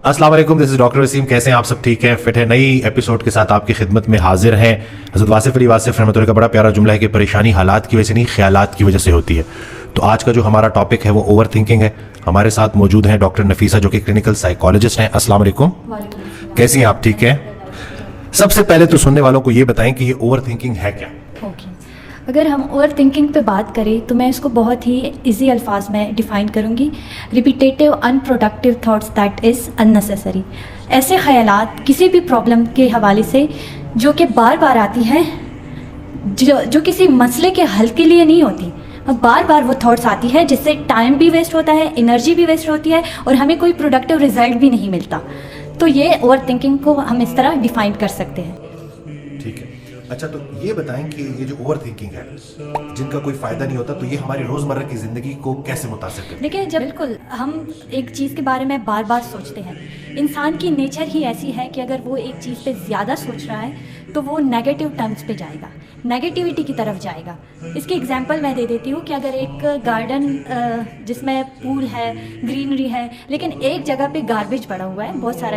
अस्सलाम वालेकुम, this is doctor Wasim. कैसे हैं आप सब? ठीक हैं, फिट है? नई एपिसोड के साथ आपकी खिदमत में हाजिर हैं। हज़रत वासिफ अली वासिफ रहमतुल्लाह का बड़ा प्यारा जुमला है कि परेशानी हालात की वजह से नहीं, ख्यालात की वजह से होती है। तो आज का जो हमारा टॉपिक है वो ओवर थिंकिंग है। हमारे साथ मौजूद हैं डॉक्टर नफीसा जो कि क्लिनिकल साइकोलॉजिस्ट हैं। अस्सलाम वालेकुम, कैसी हैं आप? ठीक हैं। सबसे पहले तो सुनने वालों को ये बताएं कि ये ओवर थिंकिंग है क्या? ओके, अगर हम ओवर थिंकिंग पे बात करें तो मैं इसको बहुत ही इजी अल्फाज में डिफ़ाइन करूँगी। Repetitive unproductive thoughts that is unnecessary. ऐसे ख्यालात किसी भी प्रॉब्लम के हवाले से जो कि बार बार आती हैं, जो किसी मसले के हल के लिए नहीं होती, बार बार वो थॉट्स आती है जिससे टाइम भी वेस्ट होता है, एनर्जी भी वेस्ट होती है और हमें कोई प्रोडक्टिव रिजल्ट भी नहीं मिलता। तो ये ओवर थिंकिंग को हम इस तरह डिफ़ाइन कर सकते हैं। ठीक है। अच्छा, तो ये बताएं कि ये जो ओवर थिंकिंग है जिनका कोई फायदा नहीं होता, तो ये हमारी रोजमर्रा की जिंदगी को कैसे मुतासिर करती है? देखिए, जब बिल्कुल हम एक चीज़ के बारे में बार बार सोचते हैं, इंसान की नेचर ही ऐसी है कि अगर वो एक चीज़ पे ज़्यादा सोच रहा है तो वो नेगेटिव टर्म्स पे जाएगा, नेगेटिविटी की तरफ जाएगा। इसकी एग्जांपल मैं दे देती हूँ कि अगर एक गार्डन जिसमें पूल है, ग्रीनरी है, लेकिन एक जगह पे गार्बेज पड़ा हुआ है, बहुत सारा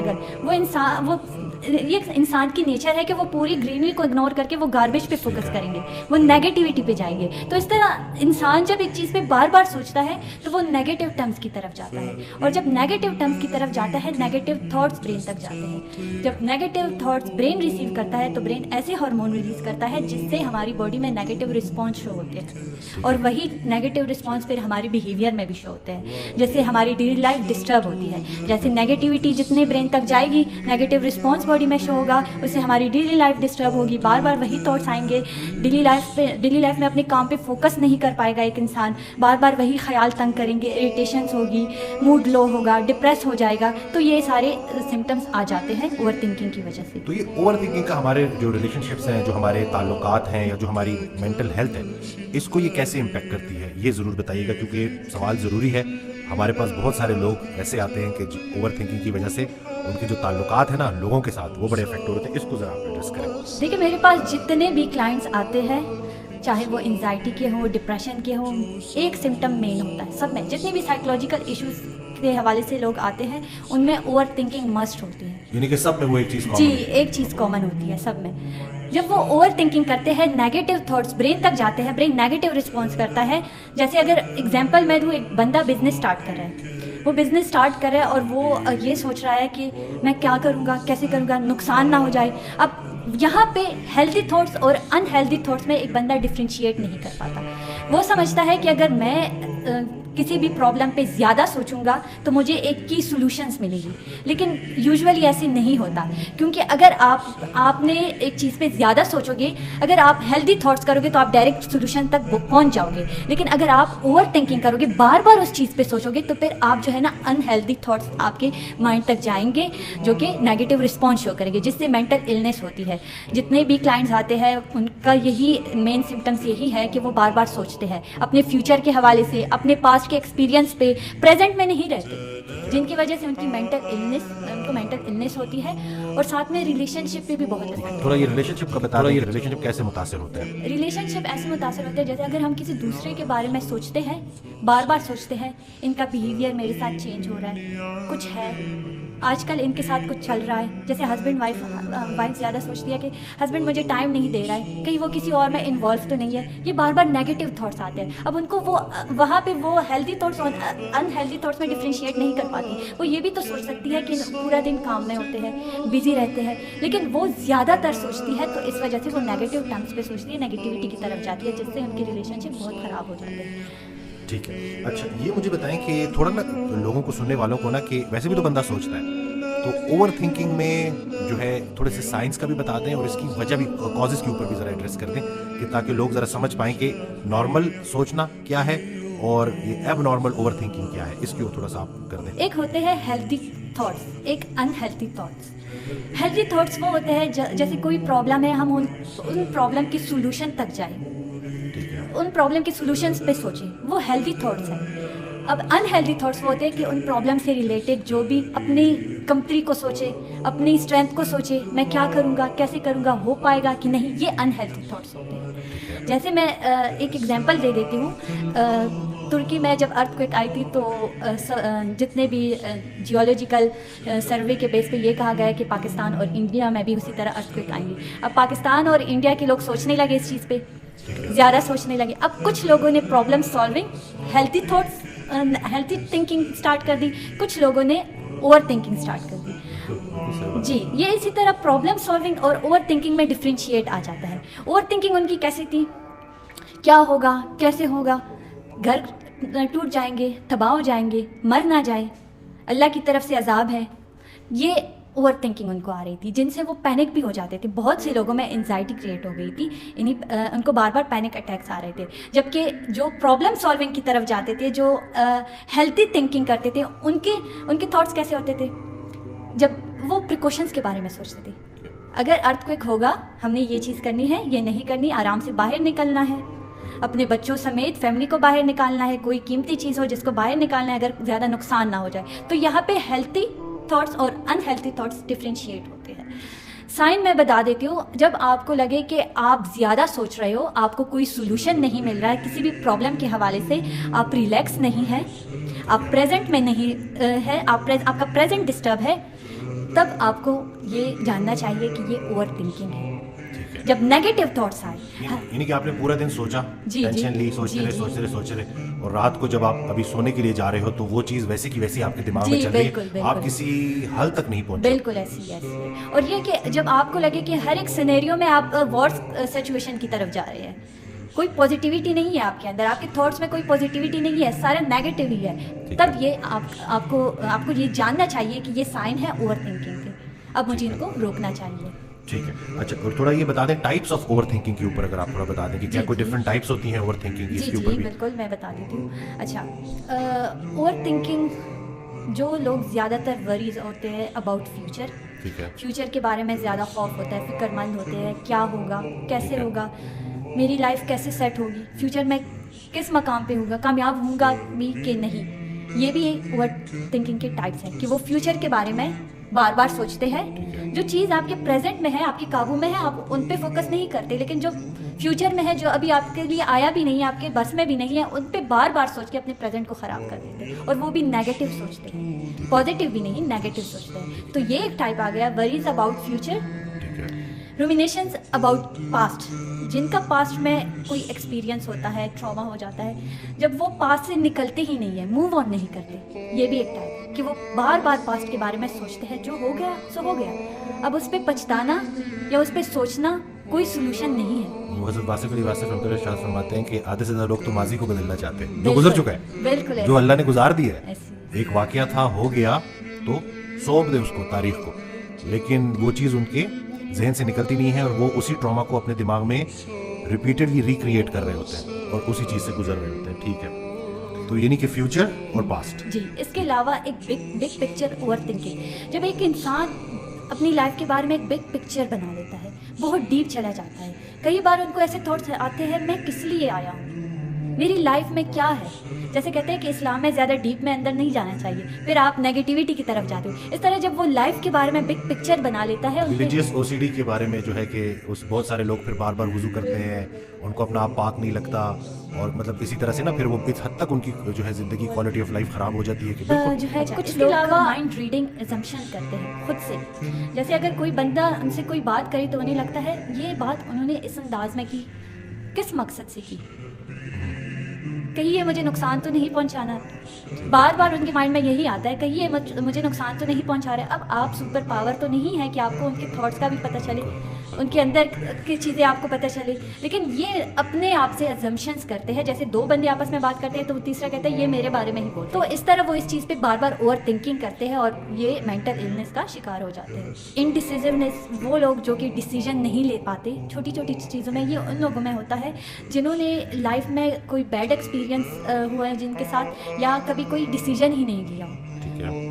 ये इंसान की नेचर है कि वो पूरी ग्रीनरी को इग्नोर करके वो गार्बेज पे फोकस करेंगे, वो नेगेटिविटी पे जाएंगे। तो इस तरह इंसान जब एक चीज़ पे बार बार सोचता है तो वो नेगेटिव टर्म्स की तरफ जाता है, और जब नेगेटिव टर्म्स की तरफ जाता है, नेगेटिव थॉट्स ब्रेन तक जाते हैं। जब नेगेटिव थॉट्स ब्रेन रिसीव करता है तो ब्रेन ऐसे हार्मोन रिलीज करता है जिससे हमारी बॉडी में नेगेटिव रिस्पॉन्स शो होते हैं, और वही नेगेटिव रिस्पॉन्स फिर हमारे बिहेवियर में भी शो होते हैं। जैसे हमारी डेली लाइफ डिस्टर्ब होती है, जैसे नेगेटिविटी जितने ब्रेन तक जाएगी, नेगेटिव रिस्पॉन्स बॉडी में शो होगा, उससे हमारी डेली लाइफ डिस्टर्ब होगी, बार बार वही थॉट्स आएंगे। डेली लाइफ में अपने काम पे फोकस नहीं कर पाएगा एक इंसान, बार बार वही ख्याल तंग करेंगे, इरिटेशंस होगी, मूड लो होगा, डिप्रेस हो जाएगा। तो ये सारे सिम्टम्स आ जाते हैं ओवर थिंकिंग की वजह से। तो ये ओवर थिंकिंग का हमारे जो रिलेशनशिप्स हैं, जो हमारे ताल्लुकात हैं, या जो हमारी मेंटल हेल्थ है, इसको ये कैसे इम्पेक्ट करती है, ये ज़रूर बताइएगा, क्योंकि ये सवाल ज़रूरी है। हमारे पास बहुत सारे लोग ऐसे आते हैं कि ओवर थिंकिंग की वजह से उनके जो ताल्लुकात है ना लोगों के साथ, वो बड़े इफेक्ट हो रहे थे। इसको ज़रा आप एड्रेस करें। देखिए, मेरे पास जितने भी क्लाइंट्स आते हैं, चाहे वो एंजाइटी के हों, डिप्रेशन के हों, एक सिम्टम मेन होता है सब में। जितने भी साइकोलॉजिकल इश्यूज के हवाले से लोग आते हैं उनमें ओवर थिंकिंग मस्ट होती है। यानी कि सब में वो एक चीज़ जी, एक चीज़ कॉमन होती है सब में। जब वो ओवर थिंकिंग करते हैं, नेगेटिव थॉट्स ब्रेन तक जाते हैं, ब्रेन नेगेटिव रिस्पॉन्स करता है। जैसे अगर एग्जांपल मैं दूँ, एक बंदा बिजनेस स्टार्ट कर रहा है, वो बिज़नेस स्टार्ट कर रहा है और वो ये सोच रहा है कि मैं क्या करूँगा, कैसे करूँगा, नुकसान ना हो जाए। अब यहाँ पे हेल्दी थॉट्स और अनहेल्दी थॉट्स में एक बंदा डिफ्रेंशिएट नहीं कर पाता। वो समझता है कि अगर मैं किसी भी प्रॉब्लम पे ज़्यादा सोचूंगा तो मुझे एक की सॉल्यूशंस मिलेगी, लेकिन यूजुअली ऐसे नहीं होता। क्योंकि अगर आपने एक चीज़ पे ज़्यादा सोचोगे, अगर आप हेल्दी थॉट्स करोगे तो आप डायरेक्ट सॉल्यूशन तक पहुंच जाओगे, लेकिन अगर आप ओवर थिंकिंग करोगे, बार बार उस चीज़ पे सोचोगे, तो फिर आप जो है ना अनहेल्दी थॉट्स आपके माइंड तक जाएंगे जो कि नेगेटिव रिस्पॉन्स शो करेंगे, जिससे मेंटल इलनेस होती है। जितने भी क्लाइंट्स आते हैं उनका यही मेन सिम्टम्स यही है कि वो बार बार सोचते हैं अपने फ्यूचर के हवाले से, अपने पास्ट के एक्सपीरियंस पे, प्रेजेंट में नहीं रहते, जिनकी वजह से उनको मेंटल इलनेस होती है। और साथ में रिलेशनशिप पे भी बहुत इफेक्ट। थोड़ा ये रिलेशनशिप का बता रहा है, ये रिलेशनशिप कैसे मुतासिर होता है? रिलेशनशिप ऐसे मुतासर होते हैं जैसे अगर हम किसी दूसरे के बारे में सोचते हैं, बार बार सोचते हैं, इनका बिहेवियर मेरे साथ चेंज हो रहा है, कुछ है आजकल इनके साथ कुछ चल रहा है। जैसे हस्बैंड वाइफ ज़्यादा सोचती है कि हस्बैंड मुझे टाइम नहीं दे रहा है, कहीं वो किसी और में इन्वॉल्व तो नहीं है। ये बार बार नेगेटिव थॉट्स आते हैं। अब उनको वो वहाँ पे वो हेल्दी थॉट्स और अनहेल्दी थॉट्स में डिफ्रेंशिएट नहीं कर पाती। वो ये भी तो सोच सकती है कि पूरा दिन काम में होते हैं, बिजी रहते हैं, लेकिन वो ज़्यादातर सोचती है तो इस वजह से वो नेगेटिव टर्म्स पे सोचती है, नेगेटिविटी की तरफ जाती है, जिससे उनके रिलेशनशिप बहुत ख़राब हो जाते हैं। ठीक है। अच्छा, ये मुझे बताएं कि थोड़ा ना लोगों को, सुनने वालों को ना, कि वैसे भी तो बंदा सोचता है, तो ओवर थिंकिंग में जो है थोड़े से साइंस का भी बता दें और इसकी वजह भी, कॉजेज़ के ऊपर भी ज़रा एड्रेस कर दें, कि ताकि लोग ज़रा समझ पाएं कि नॉर्मल सोचना क्या है और ये एबनॉर्मल ओवर थिंकिंग क्या है। इसकी ओर थोड़ा सा आप कर दें। एक होते हैं हेल्दी थॉट्स, एक अनहेल्दी थॉट्स। हेल्दी थॉट्स वो होते हैं जैसे कोई प्रॉब्लम है, हम उन प्रॉब्लम की सॉल्यूशन तक जाएं, उन प्रॉब्लम के सॉल्यूशंस पे सोचें, वो हेल्दी थॉट्स हैं। अब अनहेल्दी थॉट्स वो होते हैं कि उन प्रॉब्लम से रिलेटेड जो भी अपनी कमतरी को सोचे, अपनी स्ट्रेंथ को सोचे, मैं क्या करूँगा, कैसे करूँगा, हो पाएगा कि नहीं, ये अनहेल्दी थॉट्स होते हैं। जैसे मैं एक एग्जांपल दे देती हूँ। तुर्की में जब अर्थक्वेक आई थी तो जितने भी जियोलॉजिकल सर्वे के बेस पे ये कहा गया है कि पाकिस्तान और इंडिया में भी उसी तरह अर्थक्वेक आएंगी। अब पाकिस्तान और इंडिया के लोग सोचने लगे इस चीज़ पे, ज़्यादा सोचने लगे। अब कुछ लोगों ने problem solving, healthy thoughts, healthy thinking start कर दी, कुछ लोगों ने ओवर थिंकिंग स्टार्ट कर दी। जी, ये इसी तरह प्रॉब्लम सॉल्विंग और ओवर थिंकिंग में डिफ्रेंशिएट आ जाता है। ओवर थिंकिंग उनकी कैसी थी, क्या होगा, कैसे होगा, घर टूट जाएंगे, तबाह हो जाएंगे, मर ना जाए, अल्लाह की तरफ से अजाब है, ये ओवर थिंकिंग उनको आ रही थी, जिनसे वो पैनिक भी हो जाते थे। बहुत से लोगों में एंजाइटी क्रिएट हो गई थी, उनको बार बार पैनिक अटैक्स आ रहे थे। जबकि जो प्रॉब्लम सॉल्विंग की तरफ जाते थे, जो हेल्थी थिंकिंग करते थे, उनके थॉट्स कैसे होते थे, जब वो प्रिकॉशंस के बारे में सोचते थे। अगर अर्थक्वेक होगा, हमने ये चीज़ करनी है, ये नहीं करनी, आराम से बाहर निकलना है, अपने बच्चों समेत फैमिली को बाहर निकालना है, कोई कीमती चीज़ हो जिसको बाहर निकालना है, अगर ज़्यादा नुकसान ना हो जाए। तो यहाँ पे हेल्थी थॉट्स और अनहेल्थी थॉट्स डिफ्रेंशिएट होते हैं। साइन मैं बता देती हूँ, जब आपको लगे कि आप ज़्यादा सोच रहे हो, आपको कोई सोल्यूशन नहीं मिल रहा है किसी भी प्रॉब्लम के हवाले से, आप रिलैक्स नहीं हैं, आप प्रेजेंट में नहीं है, आपका प्रेजेंट डिस्टर्ब है, तब आपको ये जानना चाहिए कि ये ओवर थिंकिंग है। जब नेगेटिव थॉट्स आए, यानी कि आपने पूरा दिन सोचा, टेंशन ली, सोचते रहे और रात को जब आप अभी सोने के लिए जा रहे हो तो वो चीज़ वैसे की वैसी आपके दिमाग में चल रही है, आप किसी हल तक नहीं पहुंचे। बिल्कुल ऐसी है। और ये कि जब आपको लगे कि हर एक सिनेरियो में आप वॉर सिचुएशन की तरफ जा रहे हैं, कोई पॉजिटिविटी नहीं है आपके अंदर, आपके थॉट्स में कोई पॉजिटिविटी नहीं है, सारा नेगेटिव ही है, तब ये आपको ये जानना चाहिए कि ये साइन है ओवर थिंकिंग के। अब मुझे इनको रोकना चाहिए। ठीक है, अच्छा, और थोड़ा ये बता दें टाइप्स ऑफ ओवर थिंकिंग के ऊपर, अगर आप थोड़ा बता दें कि क्या कोई डिफरेंट टाइप्स होती हैं ओवर थिंकिंग की, इसके ऊपर भी। बिल्कुल, मैं बता देती हूँ। अच्छा, ओवर थिंकिंग, जो लोग ज़्यादातर वरीज होते हैं अबाउट फ्यूचर, फ्यूचर के बारे में ज़्यादा खौफ होता है, फिक्रमंद होते हैं, क्या होगा, कैसे होगा, मेरी लाइफ कैसे सेट होगी, फ्यूचर में किस मकाम पे होगा, कामयाब होऊंगा भी कि नहीं, ये भी एक ओवर थिंकिंग के टाइप्स हैं कि वो फ्यूचर के बारे में बार बार सोचते हैं। जो चीज़ आपके प्रेजेंट में है, आपके काबू में है, आप उन पे फोकस नहीं करते, लेकिन जो फ्यूचर में है, जो अभी आपके लिए आया भी नहीं है, आपके बस में भी नहीं है, उन पे बार बार सोच के अपने प्रेजेंट को ख़राब कर देते हैं, और वो भी नेगेटिव सोचते हैं, पॉजिटिव भी नहीं, नेगेटिव सोचते हैं। तो ये एक टाइप आ गया, worries about future. Ruminations about past, जिनका पास्ट में कोई एक्सपीरियंस होता है, ट्रॉमा हो जाता है, जब वो पास्ट से निकलते ही नहीं है, मूव ऑन नहीं करते, ये भी एक टाइप है कि वो बार बार पास्ट के बारे में सोचते हैं, जो हो गया सो हो गया, अब उस पर पछताना या उस पर सोचना कोई सोल्यूशन नहीं है। हज़रत वासिफ़ अली वासिफ़ रहमतुल्लाह अलैह फरमाते हैं कि आधे से ज़्यादा लोग तो माजी को बदलना चाहते हैं, जो गुजर चुका है, बिल्कुल, जो अल्लाह ने गुजार दिया है, एक वाक़या था, हो गया, तो सौंप दे उसको, तारीख को, लेकिन वो चीज़ उनके जहन से निकलती नहीं है और वो उसी ट्रॉमा को अपने दिमाग में रिपीटेडली रिक्रिएट कर रहे होते हैं और उसी चीज़ से गुजर रहे होते हैं। ठीक है, तो यानी कि फ्यूचर और पास्ट। जी, इसके अलावा एक बिग पिक्चर ओवर थिंकिंग, जब एक इंसान अपनी लाइफ के बारे में एक बिग पिक्चर बना लेता है, बहुत डीप चला जाता है, कई बार उनको ऐसे थॉट्स आते हैं, मैं किस लिए आया हूँ, मेरी लाइफ में क्या है। जैसे कहते हैं कि इस्लाम में ज़्यादा डीप में अंदर नहीं जाना चाहिए, फिर आप नेगेटिविटी की तरफ जाते हो। इस तरह जब वो लाइफ के बारे में बिग पिक्चर बना लेता है, रिलीजियस ओसीडी के बारे में जो है कि उस बहुत सारे लोग फिर बार बार वुज़ू करते हैं, उनको अपना आप पाक नहीं लगता, और मतलब इसी तरह से ना फिर वो इस हद तक उनकी जो है ज़िंदगी, क्वालिटी ऑफ लाइफ ख़राब हो जाती है कि जो है कुछ लोग माइंड रीडिंग एजम्पशन करते हैं खुद से। जैसे अगर कोई बंदा उनसे कोई बात करे तो उन्हें लगता है ये बात उन्होंने इस अंदाज में की, किस मकसद से की, कहीं ये मुझे नुकसान तो नहीं पहुंचाना। बार बार उनके माइंड में यही आता है, कहीं ये मुझे नुकसान तो नहीं पहुंचा रहा है। अब आप सुपर पावर तो नहीं है कि आपको उनके थॉट्स का भी पता चले, उनके अंदर की चीज़ें आपको पता चले, लेकिन ये अपने आप से अजम्पशंस करते हैं। जैसे दो बंदे आपस में बात करते हैं तो तीसरा कहता है ये मेरे बारे में ही बोल, तो इस तरह वो इस चीज़ पे बार बार ओवर थिंकिंग करते हैं और ये मेंटल इलनेस का शिकार हो जाते हैं। इनडिसिसिवनेस, वो लोग जो कि डिसीजन नहीं ले पाते छोटी छोटी चीज़ों में, ये उन लोगों में होता है जिन्होंने लाइफ में कोई बैड एक्सपीरियंस हुआ है जिनके साथ, या कभी कोई डिसीजन ही नहीं लिया।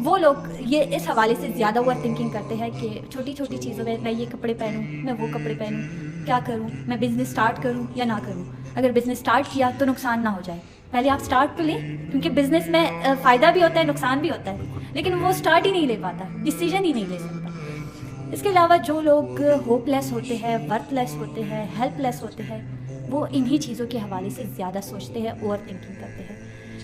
वो लोग ये इस हवाले से ज़्यादा ओवर थिंकिंग करते हैं कि छोटी छोटी चीज़ों में, मैं ये कपड़े पहनूं, मैं वो कपड़े पहनूं, क्या करूं, मैं बिज़नेस स्टार्ट करूं या ना करूं, अगर बिज़नेस स्टार्ट किया तो नुकसान ना हो जाए, पहले आप स्टार्ट तो लें, क्योंकि बिज़नेस में फ़ायदा भी होता है, नुकसान भी होता है, लेकिन वो स्टार्ट ही नहीं ले पाता, डिसीजन ही नहीं ले सकता। इसके अलावा जो लोग होपलेस होते हैं, वर्थलेस होते हैं, हेल्पलेस होते हैं, वो इन्हीं चीज़ों के हवाले से ज़्यादा सोचते हैं, ओवर थिंकिंग करते हैं।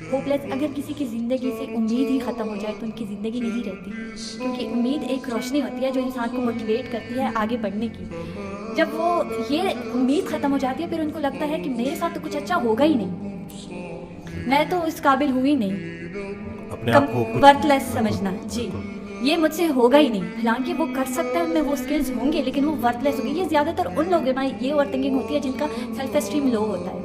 होपलेस, अगर किसी की ज़िंदगी से उम्मीद ही ख़त्म हो जाए तो उनकी ज़िंदगी नहीं रहती, क्योंकि उम्मीद एक रोशनी होती है जो इंसान को मोटिवेट करती है आगे बढ़ने की। जब वो ये उम्मीद ख़त्म हो जाती है फिर उनको लगता है कि मेरे साथ तो कुछ अच्छा होगा ही नहीं, मैं तो इस काबिल हुई नहीं, अपने आप को वर्थलेस समझना। जी, ये मुझसे होगा ही नहीं, हालांकि वो कर सकता है, उनमें वो स्किल्स होंगे, लेकिन वो वर्थलेस होंगे। ये ज़्यादातर उन लोगों में ये ओवर थिंकिंग होती है जिनका सेल्फ एस्टीम लो होता है,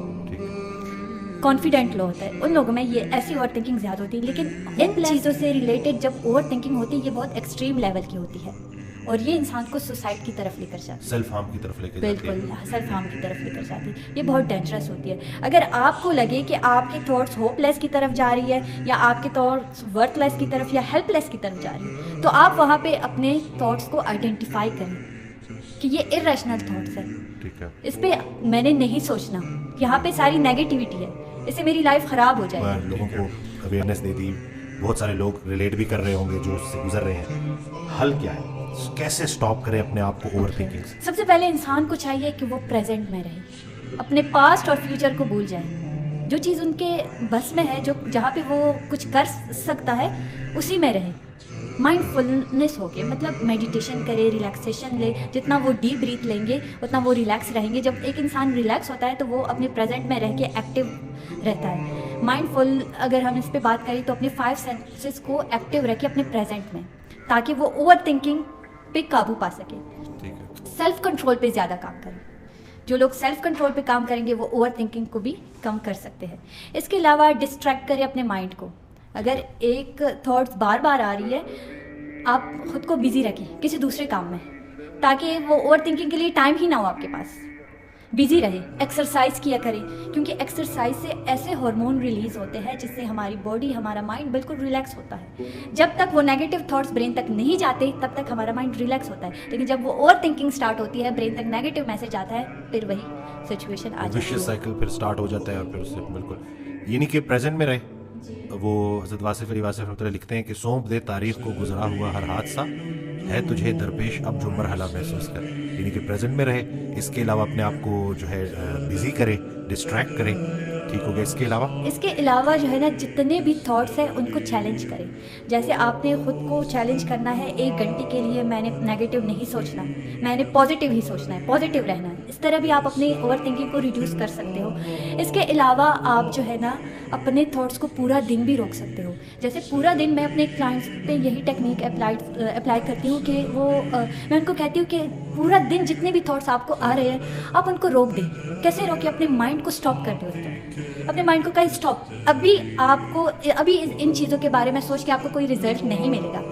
कॉन्फिडेंट लो होता है, उन लोगों में ये ऐसी ओवर थिंकिंग ज़्यादा होती है। लेकिन इन चीज़ों से रिलेटेड जब ओवर थिंकिंग होती है ये बहुत एक्सट्रीम लेवल की होती है और ये इंसान को सुसाइड की तरफ लेकर जाती है, सेल्फ हार्म की तरफ लेकर जाती है। बिल्कुल सेल्फ हार्म की तरफ लेकर जाती है। ये बहुत डेंजरस होती है। अगर आपको लगे कि आपके थॉट्स होपलेस की तरफ जा रही है या आपके थॉट्स वर्थलेस की तरफ या हेल्पलेस की तरफ जा रही है, तो आप वहाँ पे अपने थॉट्स को आइडेंटिफाई करें कि ये इरेशनल थॉट्स है, ठीक है, इस पे मैंने नहीं सोचना, यहाँ पे सारी नेगेटिविटी है, इससे मेरी लाइफ ख़राब हो जाएगी। लोगों को अवेयरनेस दे दी, बहुत सारे लोग रिलेट भी कर रहे होंगे जो उससे गुजर रहे हैं। हल क्या है, कैसे स्टॉप करें अपने आप को ओवर थिंकिंग से? सबसे पहले इंसान को चाहिए कि वो प्रेजेंट में रहे, अपने पास्ट और फ्यूचर को भूल जाए। जो चीज़ उनके बस में है, जो जहाँ पे वो कुछ कर सकता है उसी में रहे। माइंडफुलनेस हो गया, मतलब मेडिटेशन करे, रिलैक्सेशन ले, जितना वो डीप ब्रीथ लेंगे उतना वो रिलैक्स रहेंगे। जब एक इंसान रिलैक्स होता है तो वो अपने प्रेजेंट में रह के एक्टिव रहता है। माइंडफुल अगर हम इस पे बात करें तो अपने 5 सेंसेस को एक्टिव रखे अपने प्रेजेंट में, ताकि वो ओवर थिंकिंग पे काबू पा सके। ठीक है, सेल्फ कंट्रोल पे ज़्यादा काम करें। जो लोग सेल्फ कंट्रोल पे काम करेंगे वो ओवर थिंकिंग को भी कम कर सकते हैं। इसके अलावा डिस्ट्रैक्ट करें अपने माइंड को। अगर एक थॉट्स बार बार आ रही है, आप खुद को बिजी रखें किसी दूसरे काम में, ताकि वो ओवर थिंकिंग के लिए टाइम ही ना हो आपके पास। बिजी रहे, एक्सरसाइज किया करें, क्योंकि एक्सरसाइज से ऐसे हार्मोन रिलीज होते हैं जिससे हमारी बॉडी, हमारा माइंड बिल्कुल रिलैक्स होता है। जब तक वो नेगेटिव थॉट्स ब्रेन तक नहीं जाते तब तक हमारा माइंड रिलैक्स होता है, लेकिन जब वो ओवर थिंकिंग स्टार्ट होती है, ब्रेन तक नेगेटिव मैसेज आता है, फिर वही सिचुएशन आ जाती विशियस है। साइकिल फिर स्टार्ट हो जाता है और फिर उससे बिल्कुल ये नहीं कि प्रेजेंट में रहे। वो हज़रत वासिफ अली वासिफ रहमतुल्लाह लिखते हैं कि सौंप दे तारीख को गुजरा हुआ हर हादसा, है तुझे दरपेश अब जो मरहला महसूस कर। यानी कि प्रेजेंट में रहे, इसके अलावा अपने आप को जो है बिजी करे, डिस्ट्रैक्ट करे। ठीक हो गया। इसके अलावा जो है ना, जितने भी थॉट्स हैं उनको चैलेंज करें। जैसे आपने खुद को चैलेंज करना है 1 घंटे के लिए, मैंने नेगेटिव नहीं सोचना, मैंने पॉजिटिव ही सोचना है, पॉजिटिव रहना है। इस तरह भी आप अपनी ओवर थिंकिंग को रिड्यूस कर सकते हो। इसके अलावा आप जो है ना अपने थॉट्स को पूरा दिन भी रोक सकते हो। जैसे पूरा दिन मैं अपने क्लाइंट्स पे यही टेक्निक अप्लाई करती हूँ कि मैं उनको कहती हूँ कि पूरा दिन जितने भी थॉट्स आपको आ रहे हैं आप उनको रोक दें। कैसे रोके? अपने माइंड को स्टॉप कर दो उस टाइम। अपने माइंड को कहीं स्टॉप, अभी इन चीज़ों के बारे में सोच के आपको कोई रिजल्ट नहीं मिलेगा।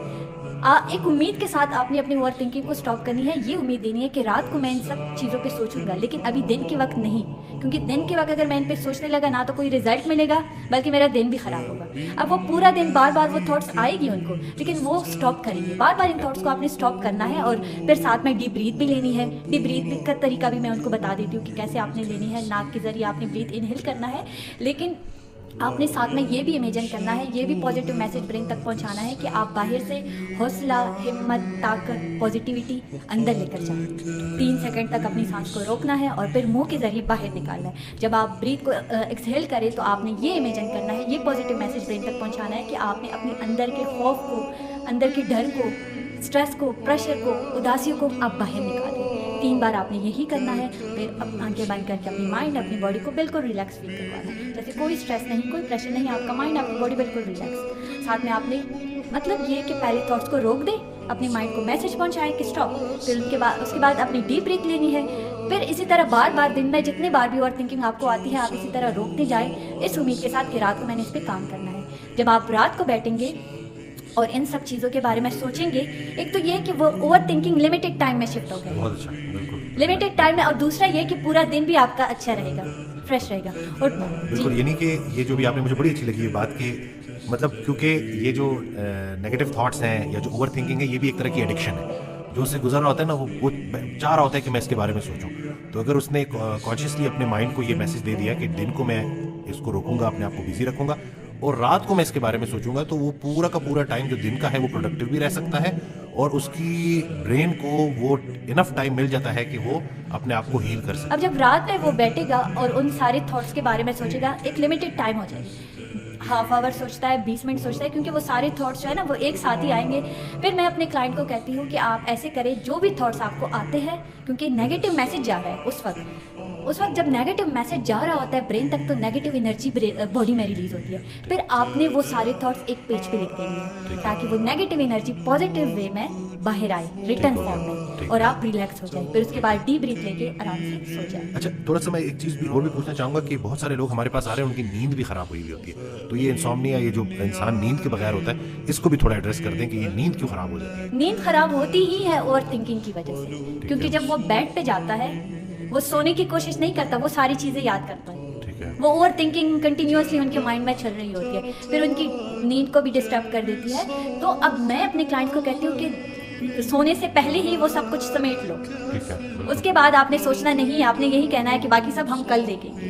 एक उम्मीद के साथ आपने अपनी ओवर थिंकिंग को स्टॉप करनी है। ये उम्मीद देनी है कि रात को मैं इन सब चीज़ों पे सोचूंगा, लेकिन अभी दिन के वक्त नहीं, क्योंकि दिन के वक्त अगर मैं इन पे सोचने लगा ना तो कोई रिजल्ट मिलेगा बल्कि मेरा दिन भी ख़राब होगा। अब वो पूरा दिन बार बार वो थॉट्स आएगी उनको, लेकिन वो स्टॉप करेंगे। बार बार इन थॉट्स को आपने स्टॉप करना है और फिर साथ में डीप ब्रीथ भी लेनी है। डीप ब्रीथ का तरीका भी मैं उनको बता देती हूँ कि कैसे आपने लेनी है। नाक के ज़रिए आपने ब्रीथ इनहेल करना है, लेकिन आपने साथ में ये भी इमेजिन करना है, ये भी पॉजिटिव मैसेज ब्रेन तक पहुंचाना है कि आप बाहर से हौसला, हिम्मत, ताकत, पॉजिटिविटी अंदर लेकर जाएं। 3 सेकंड तक अपनी सांस को रोकना है और फिर मुंह के जरिए बाहर निकालना है। जब आप ब्रीथ को एक्सहेल करें तो आपने ये इमेजिन करना है, ये पॉजिटिव मैसेज ब्रेन तक पहुँचाना है कि आपने अपने अंदर के खौफ को, अंदर के डर को, स्ट्रेस को, प्रेशर को, उदासियों को आप बाहर निकालें। 3 बार आपने यही करना है। फिर अब आंखें बंद करके अपनी माइंड, अपनी बॉडी को बिल्कुल रिलैक्स फील करवाना है। जैसे कोई स्ट्रेस नहीं, कोई प्रेशर नहीं, आपका माइंड, आपकी बॉडी बिल्कुल रिलैक्स। साथ में आपने मतलब ये कि पहले थॉट्स को रोक दें, अपनी माइंड को मैसेज पहुंचाएं कि स्टॉप। फिर उसके बाद अपनी डीप ब्रीथ लेनी है। फिर इसी तरह बार बार दिन में जितने बार भी ओवर थिंकिंग आपको आती है आप इसी तरह रोकते जाएं, इस उम्मीद के साथ कि रात को मैंने इस पर काम करना है। जब आप रात को बैठेंगे और इन सब चीज़ों के बारे में सोचेंगे, एक तो ये कि वो ओवर थिंकिंग लिमिटेड टाइम में शिफ्ट हो गए, बहुत अच्छा, बिल्कुल लिमिटेड टाइम में। और दूसरा ये कि पूरा दिन भी आपका अच्छा रहेगा, फ्रेश रहेगा। और बिल्कुल, यानी कि ये जो भी आपने, मुझे बड़ी अच्छी लगी ये बात कि मतलब क्योंकि ये जो नेगेटिव थॉट्स हैं या जो ओवर थिंकिंग है, ये भी एक तरह की एडिक्शन है। जो उससे गुजर रहा होता है ना, वो चाह रहा होता है कि मैं इसके बारे में सोचूं। तो अगर उसने कॉन्शियसली अपने माइंड को ये मैसेज दे दिया कि दिन को मैं इसको रोकूंगा, अपने आप को बिजी रखूंगा और रात को मैं इसके बारे में सोचूंगा, तो वो पूरा का पूरा टाइम जो दिन का है वो प्रोडक्टिव भी रह सकता है और उसकी ब्रेन को वो इनफ टाइम मिल जाता है कि वो अपने आप को हील कर सके। अब जब रात में वो बैठेगा और उन सारे थॉट्स के बारे में सोचेगा, एक लिमिटेड टाइम हो जाएगी। हाफ आवर सोचता है, 20 मिनट सोचता है, क्योंकि वो सारे थॉट्स जो है ना वो एक साथ ही आएंगे। फिर मैं अपने क्लाइंट को कहती हूँ कि आप ऐसे करें, जो भी थॉट्स आपको आते हैं, क्योंकि नेगेटिव मैसेज जा रहा है उस वक्त जब नेगेटिव मैसेज जा रहा होता है ब्रेन तक, तो नेगेटिव एनर्जी बॉडी में रिलीज होती है। फिर आपने वो सारे थॉट्स एक पेज पे लिख देंगे ताकि वो नेगेटिव एनर्जी पॉजिटिव वे में बाहर आए, रिटर्न फॉर्म में, और आप रिलैक्स हो जाए। फिर उसके बाद डीप ब्रीथ लेके आराम से सो जाए। अच्छा, थोड़ा सा मैं एक चीज़ भी और भी पूछना चाहूँगा कि बहुत सारे लोग हमारे पास आ रहे हैं, उनकी नींद भी खराब हुई होती है, तो ये इंसोम्निया, ये जो इंसान नींद के बगैर होता है, इसको भी थोड़ा एड्रेस कर दें कि ये नींद क्यों खराब हो जाती है। नींद खराब होती ही है ओवर थिंकिंग की वजह से, क्योंकि जब वो बेड पे जाता है वो सोने की कोशिश नहीं करता, वो सारी चीज़ें याद करता है। वो ओवर थिंकिंग कंटिन्यूसली उनके माइंड में चल रही होती है, फिर उनकी नींद को भी डिस्टर्ब कर देती है। तो अब मैं अपने क्लाइंट को कहती हूँ कि सोने से पहले ही वो सब कुछ समेट लो। उसके बाद आपने सोचना नहीं है, आपने यही कहना है कि बाकी सब हम कल देखेंगे,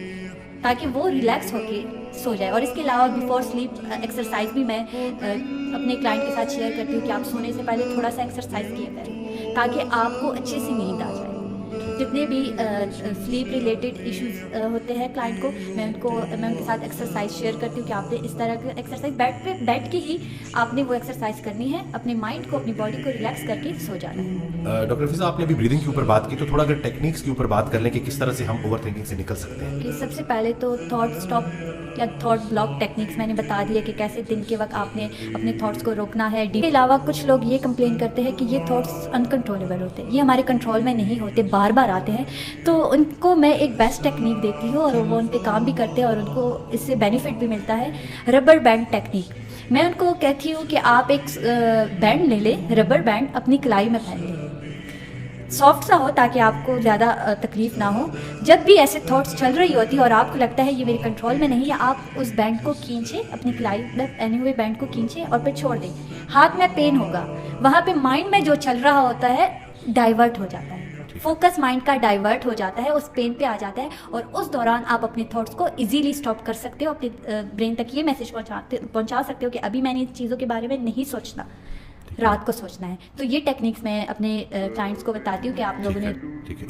ताकि वो रिलैक्स होके सो जाए। और इसके अलावा बिफोर स्लीप एक्सरसाइज भी मैं अपने क्लाइंट के साथ शेयर करती हूँ कि आप सोने से पहले थोड़ा सा एक्सरसाइज किया करें, ताकि आपको अच्छे से नींद आ जाए। जितने भी स्लीप रिलेटेड इश्यूज होते हैं क्लाइंट को, मैं उनके साथ एक्सरसाइज शेयर करती हूँ कि आपने इस तरह की एक्सरसाइज बैठ के ही आपने वो एक्सरसाइज करनी है, अपने माइंड को, अपनी बॉडी को रिलैक्स करके सो जाना है। डॉक्टर फिजा, आपने अभी ब्रीदिंग के ऊपर बात की, तो थोड़ा अगर टेक्निक्स के ऊपर बात कर लें कि किस तरह से हम ओवर थिंकिंग से निकल सकते हैं। कि सबसे पहले तो थॉट स्टॉप या थॉट ब्लॉक टेक्निक्स मैंने बता दिया कि कैसे दिन के वक्त आपने अपने थॉट्स को रोकना है। इसके अलावा कुछ लोग ये कंप्लेन करते हैं कि ये थॉट्स अनकंट्रोलेबल होते हैं, ये हमारे कंट्रोल में नहीं होते, बार बार आते हैं। तो उनको मैं एक बेस्ट टेक्निक देती हूँ और वो उन पे काम भी करते हैं और उनको इससे बेनिफिट भी मिलता है, रबर बैंड टेक्निक। मैं उनको कहती हूँ कि आप एक बैंड ले लें, रबर बैंड अपनी कलाई में पहन लें, सॉफ्ट सा हो ताकि आपको ज़्यादा तकलीफ ना हो। जब भी ऐसे थॉट्स चल रही होती है और आपको लगता है ये मेरे कंट्रोल में नहीं है, आप उस बैंड को खींचे, अपनी कलाई में पहने हुए बैंड को खींचे और फिर छोड़ दें। हाथ में पेन होगा, वहाँ पे माइंड में जो चल रहा होता है डाइवर्ट हो जाता है, फोकस माइंड का डाइवर्ट हो जाता है, उस पेन पे आ जाता है, और उस दौरान आप अपने थॉट्स को इजीली स्टॉप कर सकते हो। अपने ब्रेन तक ये मैसेज पहुंचा सकते हो कि अभी मैंने इन चीज़ों के बारे में नहीं सोचना, रात को सोचना है। तो ये टेक्निक्स मैं अपने क्लाइंट्स को बताती हूँ कि आप लोगों ने। ठीक है,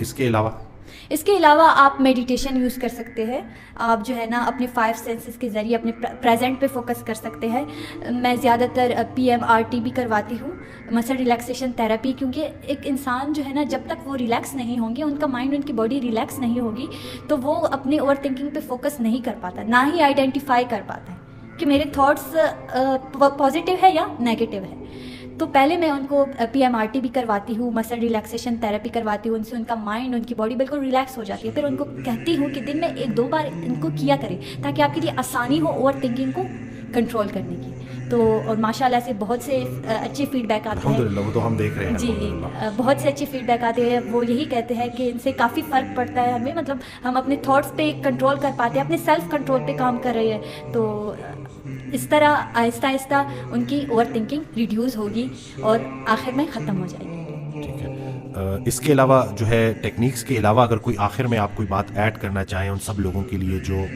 इसके अलावा आप मेडिटेशन यूज़ कर सकते हैं। आप जो है ना अपने 5 सेंसेस के ज़रिए अपने प्रेजेंट पे फोकस कर सकते हैं। मैं ज़्यादातर PMRT भी करवाती हूँ, मसल रिलैक्सेशन थेरेपी, क्योंकि एक इंसान जो है ना जब तक वो रिलैक्स नहीं होंगे, उनका माइंड, उनकी बॉडी रिलैक्स नहीं होगी, तो वो अपने ओवर थिंकिंग पे फोकस नहीं कर पाता, ना ही आइडेंटिफाई कर पाता है कि मेरे थॉट्स पॉजिटिव है या नेगेटिव है। तो पहले मैं उनको PMRT भी करवाती हूँ, मसल रिलैक्सेशन थेरेपी करवाती हूँ, उनसे उनका माइंड, उनकी बॉडी बिल्कुल रिलैक्स हो जाती है। फिर उनको कहती हूँ कि दिन में 1-2 बार इनको किया करें ताकि आपके लिए आसानी हो ओवर थिंकिंग को कंट्रोल करने की। तो और माशाल्लाह से बहुत से अच्छे फीडबैक आते हैं, वो तो हम देख रहे हैं जी, बहुत से अच्छे फीडबैक आते हैं। वो यही कहते हैं कि इनसे काफ़ी फ़र्क पड़ता है हमें, मतलब हम अपने थॉट्स पे कंट्रोल कर पाते हैं, अपने सेल्फ कंट्रोल पे काम कर रहे हैं। तो इस तरह आहिस्ता आहिस्ता उनकी ओवर थिंकिंग रिड्यूस होगी और आखिर में ख़त्म हो जाएगी। ठीक है, इसके अलावा जो है टेक्निक्स के अलावा अगर कोई आखिर में आप कोई बात ऐड करना चाहें उन सब लोगों के लिए जो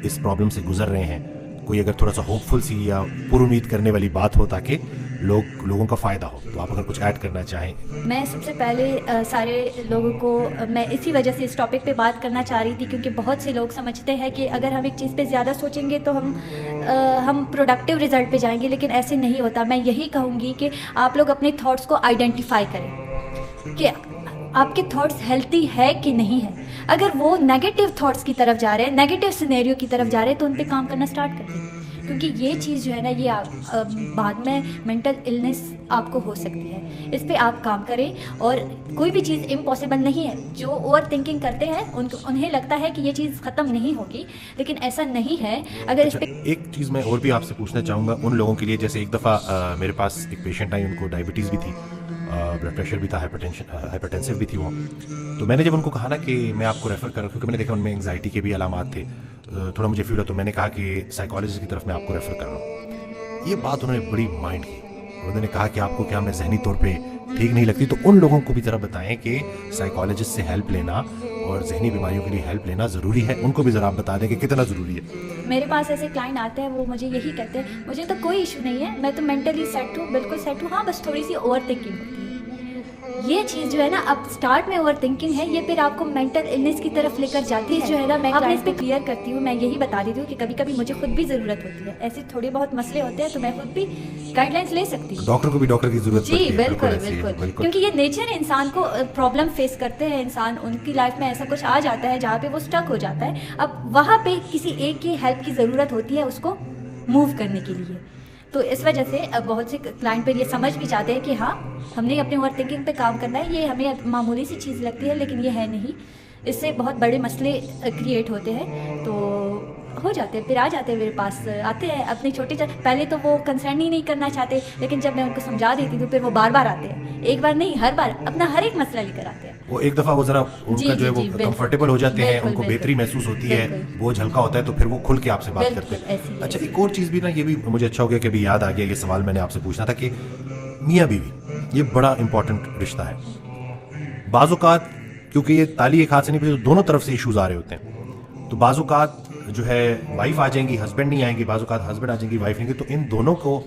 इस प्रॉब्लम से गुजर रहे हैं, कोई अगर थोड़ा सा होपफुल सी या पुरुमीद करने वाली बात हो ताकि लोगों का फ़ायदा हो, तो आप अगर कुछ ऐड करना चाहें। मैं सबसे पहले सारे लोगों को मैं इसी वजह से इस टॉपिक पे बात करना चाह रही थी, क्योंकि बहुत से लोग समझते हैं कि अगर हम एक चीज़ पे ज़्यादा सोचेंगे तो हम प्रोडक्टिव रिजल्ट पे जाएंगे, लेकिन ऐसे नहीं होता। मैं यही कहूँगी कि आप लोग अपने थॉट्स को आइडेंटिफाई करें कि आपके थॉट्स हेल्थी है कि नहीं है। अगर वो नेगेटिव थॉट्स की तरफ जा रहे हैं, नेगेटिव सिनेरियो की तरफ जा रहे हैं, तो उन पे काम करना स्टार्ट कर दें, क्योंकि ये चीज़ जो है ना ये बाद में मेंटल इलनेस आपको हो सकती है। इस पे आप काम करें, और कोई भी चीज़ इम्पॉसिबल नहीं है। जो ओवर थिंकिंग करते हैं उन्हें लगता है कि ये चीज़ ख़त्म नहीं होगी, लेकिन ऐसा नहीं है। अगर इस पे एक चीज़ मैं और भी आपसे पूछना चाहूँगा उन लोगों के लिए, जैसे एक दफ़ा मेरे पास एक पेशेंट आई, उनको डायबिटीज़ भी थी, ब्लड प्रेशर भी था, हाइपरटेंसिव भी थी वो। तो मैंने जब उनको कहा ना कि मैं आपको रेफ़र कर रहा हूँ, क्योंकि मैंने देखा उनमें एंग्जाइटी के भी अलामात थे, थोड़ा मुझे फील हुआ, तो मैंने कहा कि साइकोलॉजिस्ट की तरफ मैं आपको रेफ़र कर रहा हूँ। ये बात उन्होंने बड़ी माइंड की, उन्होंने कहा कि आपको क्या मैं जहनी तौर पे ठीक नहीं लगती, तो उन लोगों को भी ज़रा बताएं कि साइकोलॉजिस्ट से हेल्प लेना और जहनी बीमारियों के लिए हेल्प लेना ज़रूरी है। उनको भी ज़रा आप बता दें कि कितना ज़रूरी है। मेरे पास ऐसे क्लाइंट आते हैं, वो मुझे यही कहते हैं, मुझे तो कोई इशू नहीं है, मैं तो मेंटली सेट हूँ, बिल्कुल सेट हूँ, हाँ बस थोड़ी सी ओवर थिंकिंग होती है। ये चीज़ जो है ना, अब स्टार्ट में ओवर थिंकिंग है, ये फिर आपको मेंटल इलनेस की तरफ लेकर जाती है। जो है ना, मैं अब इस पे क्लियर करती हूँ, मैं यही बता देती हूँ कि कभी कभी मुझे खुद भी ज़रूरत होती है, ऐसे थोड़े बहुत मसले होते हैं तो मैं खुद भी गाइडलाइंस ले सकती हूँ। डॉक्टर को भी डॉक्टर की जरूरत जी पड़ती है। बिल्कुल ऐसी है, बिल्कुल, क्योंकि ये नेचर है, इंसान को प्रॉब्लम फेस करते हैं इंसान, उनकी लाइफ में ऐसा कुछ आ जाता है जहाँ पे वो स्टक हो जाता है। अब वहाँ पे किसी एक की हेल्प की ज़रूरत होती है उसको मूव करने के लिए। तो इस वजह से अब बहुत से क्लाइंट पर ये समझ भी चाहते हैं कि हाँ, हमने अपने ओवर थिंकिंग पे काम करना है, ये हमें मामूली सी चीज़ लगती है लेकिन ये है नहीं, इससे बहुत बड़े मसले क्रिएट होते हैं। तो हो जाते हैं, फिर आ जाते हैं मेरे पास, आते हैं अपनी छोटी पहले तो वो कंसर्न ही नहीं करना चाहते, लेकिन जब मैं उनको समझा देती हूँ फिर वो बार बार आते हैं, एक बार नहीं हर बार अपना हर एक मसला लेकर आते हैं। वो एक दफ़ा वो ज़रा उनका जो है वो कंफर्टेबल हो जाते हैं, उनको बेहतरी महसूस होती है, बोझ हल्का होता है, तो फिर वो खुल के आपसे बात करते हैं। अच्छा, एक और चीज़ भी ना, ये भी मुझे अच्छा हो गया कि अभी याद आ गया, ये सवाल मैंने आपसे पूछना था कि मियाँ बीवी ये बड़ा इंपॉर्टेंट रिश्ता है। बाज़-औक़ात क्योंकि ये ताली एक हाथ से नहीं, दोनों तरफ से इश्यूज आ रहे होते हैं, तो बाज़-औक़ात जो है वाइफ आ जाएंगी, हस्बैंड नहीं आएंगी, बाज़-औक़ात हस्बैंड आ जाएंगी, वाइफ नहीं। तो इन दोनों को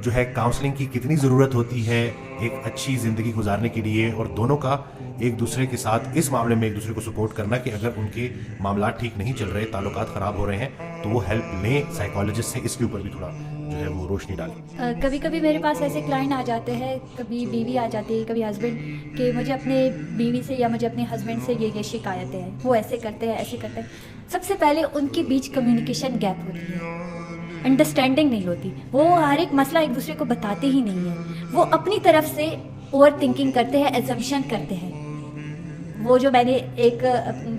जो है काउंसलिंग की कितनी ज़रूरत होती है एक अच्छी ज़िंदगी गुजारने के लिए, और दोनों का एक दूसरे के साथ इस मामले में एक दूसरे को सपोर्ट करना कि अगर उनके मामला ठीक नहीं चल रहे, ताल्लुकात ख़राब हो रहे हैं, तो वो हेल्प लें साइकोलॉजिस्ट से। इसके ऊपर भी थोड़ा जो है वो रोशनी डालें। कभी कभी मेरे पास ऐसे क्लाइंट आ जाते हैं, कभी बीवी आ जाती है, कभी हस्बैंड, कि मुझे अपने बीवी से या मुझे अपने हस्बैंड से ये शिकायतें हैं, वो ऐसे करते हैं ऐसे करते हैं। सबसे पहले उनके बीच कम्युनिकेशन गैप होती है, अंडरस्टैंडिंग नहीं होती, वो हर एक मसला एक दूसरे को बताते ही नहीं है, वो अपनी तरफ से ओवर थिंकिंग करते हैं, एजम्पशन करते हैं। वो जो मैंने एक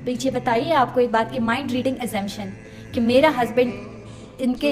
पीछे बताई है आपको एक बात की, माइंड रीडिंग एजम्पशन, कि मेरा हस्बैंड, इनके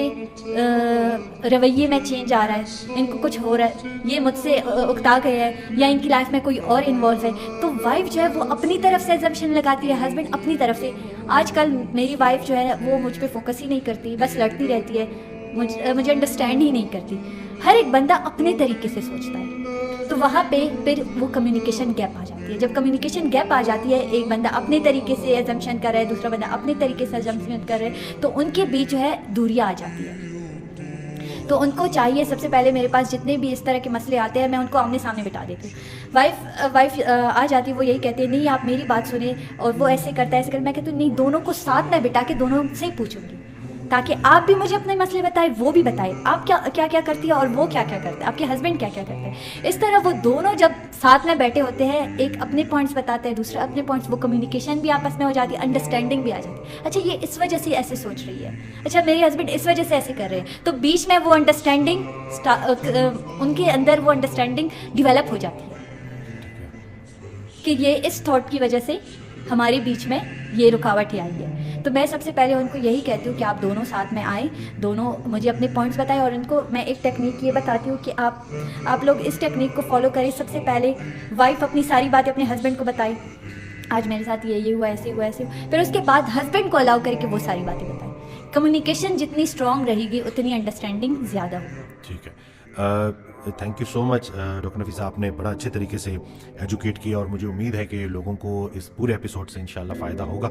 रवैये में चेंज आ रहा है, इनको कुछ हो रहा है, ये मुझसे उकता गए हैं, या इनकी लाइफ में कोई और इन्वॉल्व है, तो वाइफ जो है वो अपनी तरफ से एजम्पशन लगाती है, हस्बैंड अपनी तरफ से। आजकल मेरी वाइफ जो है वो मुझ पे फोकस ही नहीं करती, बस लड़ती रहती है, मुझे अंडरस्टैंड ही नहीं करती। हर एक बंदा अपने तरीके से सोचता है, तो वहाँ पे फिर वो कम्युनिकेशन गैप आ जाती है। जब कम्युनिकेशन गैप आ जाती है, एक बंदा अपने तरीके से एजम्पशन कर रहा है, दूसरा बंदा अपने तरीके से एजम्पशन कर रहा है, तो उनके बीच जो है दूरियां आ जाती है। तो उनको चाहिए, सबसे पहले मेरे पास जितने भी इस तरह के मसले आते हैं मैं उनको आमने सामने बिठा देती हूँ। वाइफ आ जाती है, वो यही कहती है नहीं आप मेरी बात सुने, और वो ऐसे करता है ऐसे करता है। मैं कहती हूँ नहीं, दोनों को साथ में बिठा के दोनों से ही पूछूंगी, ताकि आप भी मुझे अपने मसले बताएं, वो भी बताए आप क्या क्या करती है और वो क्या क्या करते हैं, आपके हस्बैंड क्या क्या करते हैं। इस तरह वो दोनों जब साथ में बैठे होते हैं, एक अपने पॉइंट्स बताते हैं, दूसरा अपने पॉइंट्स, वो कम्युनिकेशन भी आपस में हो जाती है, अंडरस्टैंडिंग भी आ जाती है। अच्छा, ये इस वजह से ऐसे सोच रही है, अच्छा मेरे हस्बैंड इस वजह से ऐसे कर रहे हैं, तो बीच में वो अंडरस्टैंडिंग, उनके अंदर वो अंडरस्टैंडिंग डिवेलप हो जाती है कि ये इस थॉट की वजह से हमारे बीच में ये रुकावट ही आई है। तो मैं सबसे पहले उनको यही कहती हूँ कि आप दोनों साथ में आएँ, दोनों मुझे अपने पॉइंट्स बताएं, और उनको मैं एक टेक्निक ये बताती हूँ कि आप लोग इस टेक्निक को फॉलो करें। सबसे पहले वाइफ अपनी सारी बातें अपने हस्बैंड को बताए, आज मेरे साथ ये हुआ, ऐसे हुआ, ऐसे हुआ। फिर उसके बाद हस्बैंड को अलाउ करके वो सारी बातें बताएं। कम्युनिकेशन जितनी स्ट्रॉन्ग रहेगी उतनी अंडरस्टैंडिंग ज़्यादा होगी। ठीक है, thank you so much doctor Nafisa, आपने बड़ा अच्छे तरीके से एजुकेट किया, और मुझे उम्मीद है कि लोगों को इस पूरे एपिसोड से इंशाल्लाह फ़ायदा होगा।